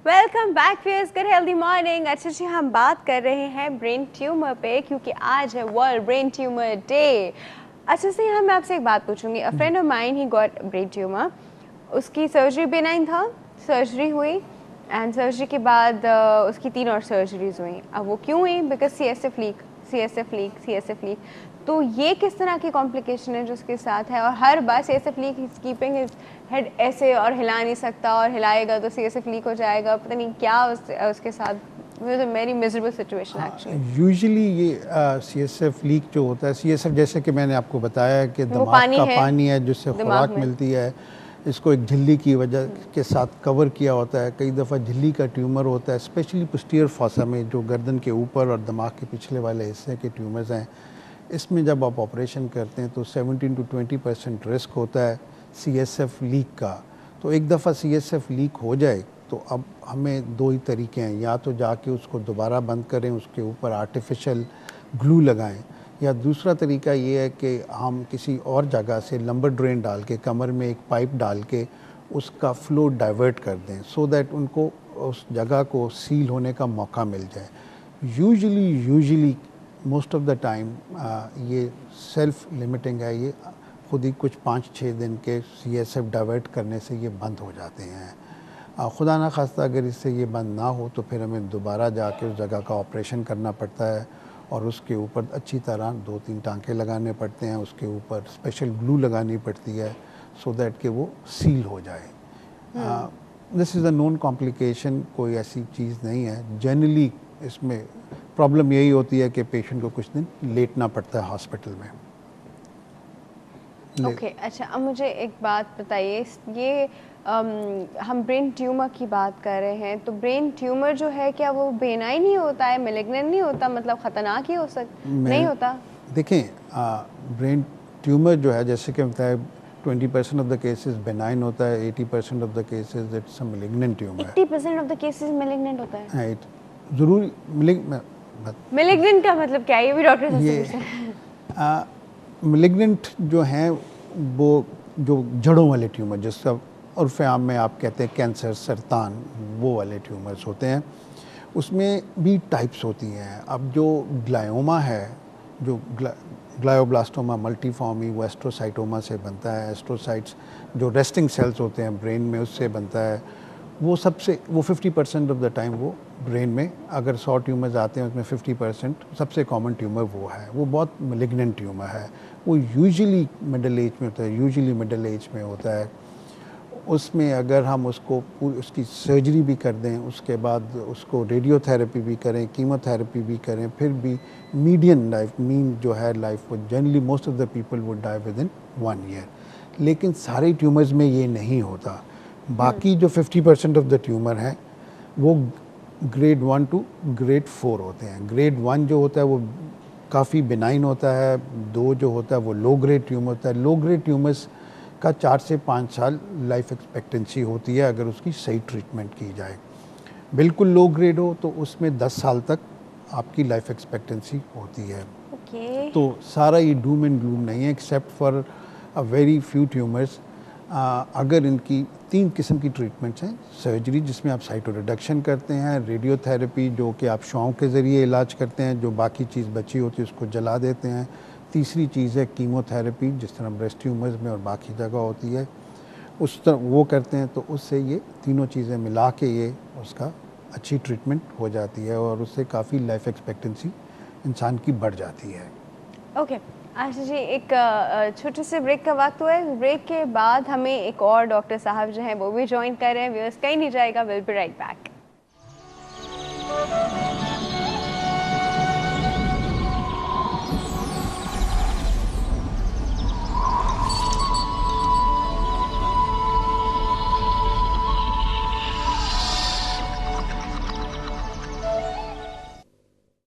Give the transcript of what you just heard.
Welcome back viewers, good healthy morning. अच्छा जी, हम बात कर रहे हैं ब्रेन ट्यूमर पे क्योंकि आज है वर्ल्ड ब्रेन ट्यूमर डे। अच्छा से मैं आपसे एक बात पूछूंगी। अ friend of mine he got brain tumour. उसकी सर्जरी बेनाइन था, सर्जरी हुई एंड सर्जरी के बाद उसकी 3 और सर्जरीज हुई। अब वो क्यों हुई? Because CSF leak, CSF leak, CSF leak. तो ये किस तरह की कॉम्प्लिकेशन है जो उसके साथ है? और हर बार CSF leak, is keeping his head ऐसे और हिला नहीं सकता, और हिलाएगा तो CSF लीक हो जाएगा। पता नहीं क्या उसके साथ। Very miserable situation actually. Usually ये CSF लीक जो होता है, CSF जैसे कि मैंने आपको बताया है कि दिमाग पानी का है, पानी है जिससे दिमाग खुराक में मिलती है। इसको एक झिल्ली की वजह के साथ कवर किया होता है। कई दफ़ा झिल्ली का ट्यूमर होता है, स्पेशली पोस्टीरियर फॉसा में, जो गर्दन के ऊपर और दिमाग के पिछले वाले हिस्से के ट्यूमर्स हैं। इसमें जब आप ऑपरेशन करते हैं तो 17 to 20% रिस्क होता है CSF लीक का। तो एक दफ़ा CSF लीक हो जाए तो अब हमें दो ही तरीके हैं, या तो जाके उसको दोबारा बंद करें, उसके ऊपर आर्टिफिशियल ग्लू लगाएं, या दूसरा तरीका ये है कि हम किसी और जगह से लंबर ड्रेन डाल के, कमर में एक पाइप डाल के उसका फ्लो डाइवर्ट कर दें, सो दैट उनको उस जगह को सील होने का मौका मिल जाए। Usually most of the time ये सेल्फ लिमिटिंग है। ये खुद ही कुछ 5-6 दिन के CSF डाइवर्ट करने से ये बंद हो जाते हैं। खुदा ना खास्ता अगर इससे ये बंद ना हो तो फिर हमें दोबारा जाके उस जगह का ऑपरेशन करना पड़ता है और उसके ऊपर अच्छी तरह 2-3 टांके लगाने पड़ते हैं, उसके ऊपर स्पेशल ग्लू लगानी पड़ती है सो दैट कि वो सील हो जाए। This is a known complication, कोई ऐसी चीज़ नहीं है। जनरली इसमें प्रॉब्लम यही होती है कि पेशेंट को कुछ दिन लेटना पड़ता है हॉस्पिटल में। ओके अच्छा, अब मुझे एक बात बताइए। ये हम ब्रेन ट्यूमर की बात कर रहे हैं, तो ब्रेन ट्यूमर जो है क्या वो बेनाइन ही होता है, मैलिग्नेंट नहीं होता? मतलब ख़तरनाक ही नहीं होता? देखें, ब्रेन ट्यूमर जो है, जैसे कि बताया, 20% ऑफ द केसेस बेनाइन होता है, 80% of the cases it's a malignant tumour. 80% of the cases malignant होता है? राइट, ज़रूरी मैलिग्नेंट का मतलब क्या है? ये भी डॉक्टर से ये पूछना है। मैलिग्नेंट जो हैं वो जो जड़ों वाले ट्यूमर, जिसका उर्फ़ आम में आप कहते हैं कैंसर, सरतान, वो वाले ट्यूमर्स होते हैं। उसमें भी टाइप्स होती हैं। अब जो ग्लायोमा है, जो ग्लायोब्लास्टोमा मल्टीफॉर्मी, वो एस्ट्रोसाइटोमा से बनता है। एस्ट्रोसाइट्स जो रेस्टिंग सेल्स होते हैं ब्रेन में, उससे बनता है। वो 50% ऑफ द टाइम वो ब्रेन में, अगर 100 ट्यूमर्स आते हैं उसमें 50% सबसे कॉमन ट्यूमर वो है। वो बहुत मैलिग्नेंट ट्यूमर है। वो यूजुअली मिडिल एज में होता है। उसमें अगर हम उसको उसकी सर्जरी भी कर दें, उसके बाद उसको रेडियोथेरेपी भी करें, कीमोथेरेपी भी करें, फिर भी मीन जो है लाइफ, वो generally most of the people would die within 1 year. लेकिन सारे ट्यूमर्स में ये नहीं होता। बाकी जो 50% ऑफ द ट्यूमर हैं वो ग्रेड 1 to ग्रेड 4 होते हैं। ग्रेड 1 जो होता है वो काफ़ी बिनाइन होता है। 2 जो होता है वो लो ग्रेड ट्यूमर होता है। लो ग्रेड ट्यूमर्स का 4 से 5 साल लाइफ एक्सपेक्टेंसी होती है अगर उसकी सही ट्रीटमेंट की जाए। बिल्कुल लो ग्रेड हो तो उसमें 10 साल तक आपकी लाइफ एक्सपेक्टेंसी होती है। तो सारा ये डूम एंड ग्लूम नहीं है, except for a very few tumours. अगर इनकी 3 किस्म की ट्रीटमेंट्स हैं। सर्जरी, जिसमें आप साइटो रिडक्शन करते हैं, रेडियोथेरेपी जो कि आप शॉक के ज़रिए इलाज करते हैं, जो बाकी चीज़ बची होती है उसको जला देते हैं। तीसरी चीज़ है कीमोथेरेपी, जिस तरह ब्रेस्ट ट्यूमर्स में और बाकी जगह होती है, उस तरह वो करते हैं। तो उससे ये तीनों चीज़ें मिला के ये उसका अच्छी ट्रीटमेंट हो जाती है और उससे काफ़ी लाइफ एक्सपेक्टेंसी इंसान की बढ़ जाती है। ओके आशा जी, एक छोटे से ब्रेक का वक्त हुआ है। ब्रेक के बाद हमें एक और डॉक्टर साहब जो हैं वो भी ज्वाइन कर रहे हैं। व्यूअर्स कहीं नहीं जाएगा, विल बी राइट बैक।